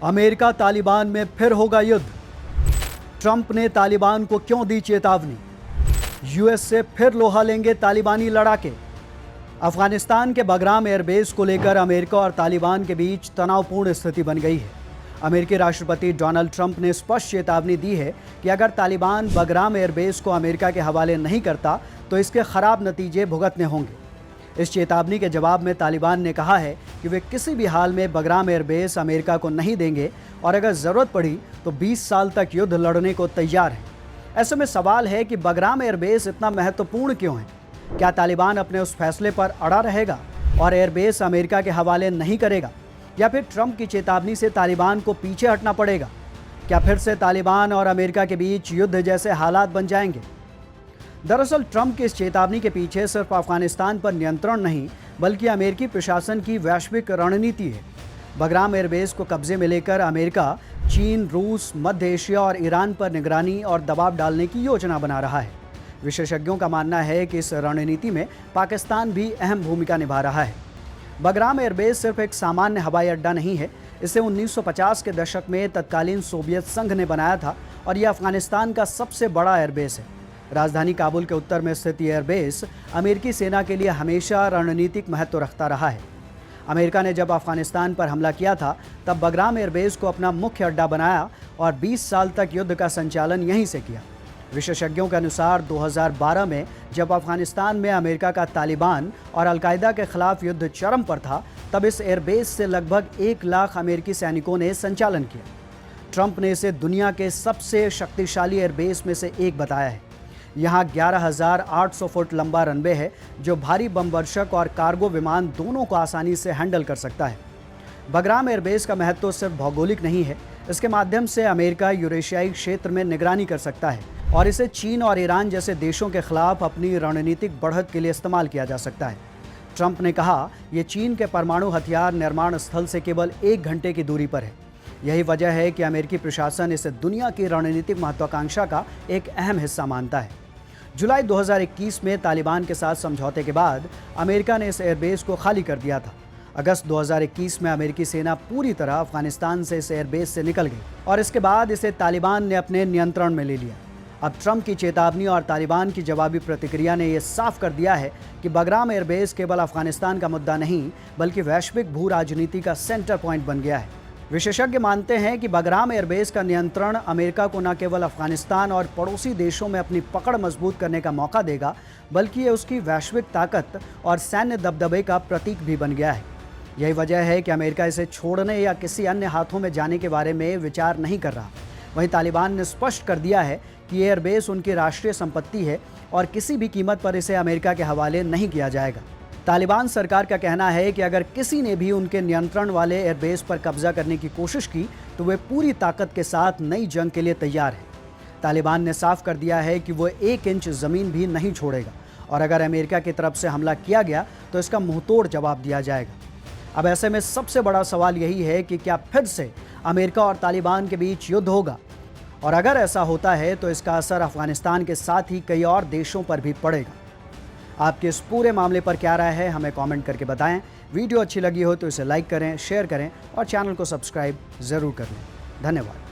America Taliban में फिर होगा युद्ध। ट्रंप ने तालिबान को क्यों दी चेतावनी? यूएस से फिर लोहा लेंगे तालिबानी लड़ाके। अफगानिस्तान के बगराम एयरबेस को लेकर अमेरिका और तालिबान के बीच तनावपूर्ण स्थिति बन गई है। अमेरिकी राष्ट्रपति डोनाल्ड ट्रंप ने स्पष्ट चेतावनी दी है कि अगर तालिबान बगराम एयरबेस को अमेरिका के हवाले नहीं करता तो इसके खराब नतीजे भुगतने होंगे। इस चेतावनी के जवाब में तालिबान ने कहा है कि वे किसी भी हाल में बगराम एयरबेस अमेरिका को नहीं देंगे और अगर ज़रूरत पड़ी तो 20 साल तक युद्ध लड़ने को तैयार हैं। ऐसे में सवाल है कि बगराम एयरबेस इतना महत्वपूर्ण क्यों है? क्या तालिबान अपने उस फैसले पर अड़ा रहेगा और एयरबेस अमेरिका के हवाले नहीं करेगा, या फिर ट्रंप की चेतावनी से तालिबान को पीछे हटना पड़ेगा? क्या फिर से तालिबान और अमेरिका के बीच युद्ध जैसे हालात बन जाएंगे? दरअसल ट्रंप की इस चेतावनी के पीछे सिर्फ अफगानिस्तान पर नियंत्रण नहीं बल्कि अमेरिकी प्रशासन की वैश्विक रणनीति है। बगराम एयरबेस को कब्जे में लेकर अमेरिका चीन, रूस, मध्य एशिया और ईरान पर निगरानी और दबाव डालने की योजना बना रहा है। विशेषज्ञों का मानना है कि इस रणनीति में पाकिस्तान भी अहम भूमिका निभा रहा है। बगराम एयरबेस सिर्फ एक सामान्य हवाई अड्डा नहीं है। इसे 1950 के दशक में तत्कालीन सोवियत संघ ने बनाया था और यह अफगानिस्तान का सबसे बड़ा एयरबेस है। राजधानी काबुल के उत्तर में स्थित एयरबेस अमेरिकी सेना के लिए हमेशा रणनीतिक महत्व रखता रहा है। अमेरिका ने जब अफगानिस्तान पर हमला किया था तब बगराम एयरबेस को अपना मुख्य अड्डा बनाया और 20 साल तक युद्ध का संचालन यहीं से किया। विशेषज्ञों के अनुसार 2012 में जब अफगानिस्तान में अमेरिका का तालिबान और अलकायदा के खिलाफ युद्ध चरम पर था तब इस एयरबेस से लगभग 1 लाख अमेरिकी सैनिकों ने संचालन किया। ट्रंप ने इसे दुनिया के सबसे शक्तिशाली एयरबेस में से एक बताया है। यहाँ 11,800 फुट लंबा रनवे है जो भारी बमवर्षक और कार्गो विमान दोनों को आसानी से हैंडल कर सकता है। बगराम एयरबेस का महत्व सिर्फ भौगोलिक नहीं है, इसके माध्यम से अमेरिका यूरेशियाई क्षेत्र में निगरानी कर सकता है और इसे चीन और ईरान जैसे देशों के खिलाफ अपनी रणनीतिक बढ़त के लिए इस्तेमाल किया जा सकता है। ट्रंप ने कहा यह चीन के परमाणु हथियार निर्माण स्थल से केवल 1 घंटे की दूरी पर है। यही वजह है कि अमेरिकी प्रशासन इसे दुनिया की रणनीतिक महत्वाकांक्षा का एक अहम हिस्सा मानता है। जुलाई 2021 में तालिबान के साथ समझौते के बाद अमेरिका ने इस एयरबेस को खाली कर दिया था। अगस्त 2021 में अमेरिकी सेना पूरी तरह अफगानिस्तान से इस एयरबेस से निकल गई और इसके बाद इसे तालिबान ने अपने नियंत्रण में ले लिया। अब ट्रंप की चेतावनी और तालिबान की जवाबी प्रतिक्रिया ने यह साफ कर दिया है कि बगराम एयरबेस केवल अफगानिस्तान का मुद्दा नहीं बल्कि वैश्विक भू राजनीति का सेंटर पॉइंट बन गया है। विशेषज्ञ मानते हैं कि बगराम एयरबेस का नियंत्रण अमेरिका को न केवल अफगानिस्तान और पड़ोसी देशों में अपनी पकड़ मजबूत करने का मौका देगा बल्कि ये उसकी वैश्विक ताकत और सैन्य दबदबे का प्रतीक भी बन गया है। यही वजह है कि अमेरिका इसे छोड़ने या किसी अन्य हाथों में जाने के बारे में विचार नहीं कर रहा। वहीं तालिबान ने स्पष्ट कर दिया है कि एयरबेस उनकी राष्ट्रीय संपत्ति है और किसी भी कीमत पर इसे अमेरिका के हवाले नहीं किया जाएगा। तालिबान सरकार का कहना है कि अगर किसी ने भी उनके नियंत्रण वाले एयरबेस पर कब्जा करने की कोशिश की तो वे पूरी ताकत के साथ नई जंग के लिए तैयार है। तालिबान ने साफ कर दिया है कि वो 1 इंच ज़मीन भी नहीं छोड़ेगा और अगर अमेरिका की तरफ से हमला किया गया तो इसका मुंहतोड़ जवाब दिया जाएगा। अब ऐसे में सबसे बड़ा सवाल यही है कि क्या फिर से अमेरिका और तालिबान के बीच युद्ध होगा, और अगर ऐसा होता है तो इसका असर अफगानिस्तान के साथ ही कई और देशों पर भी पड़ेगा। आपके इस पूरे मामले पर क्या राय है हमें कमेंट करके बताएं। वीडियो अच्छी लगी हो तो इसे लाइक करें, शेयर करें और चैनल को सब्सक्राइब ज़रूर कर लें। धन्यवाद।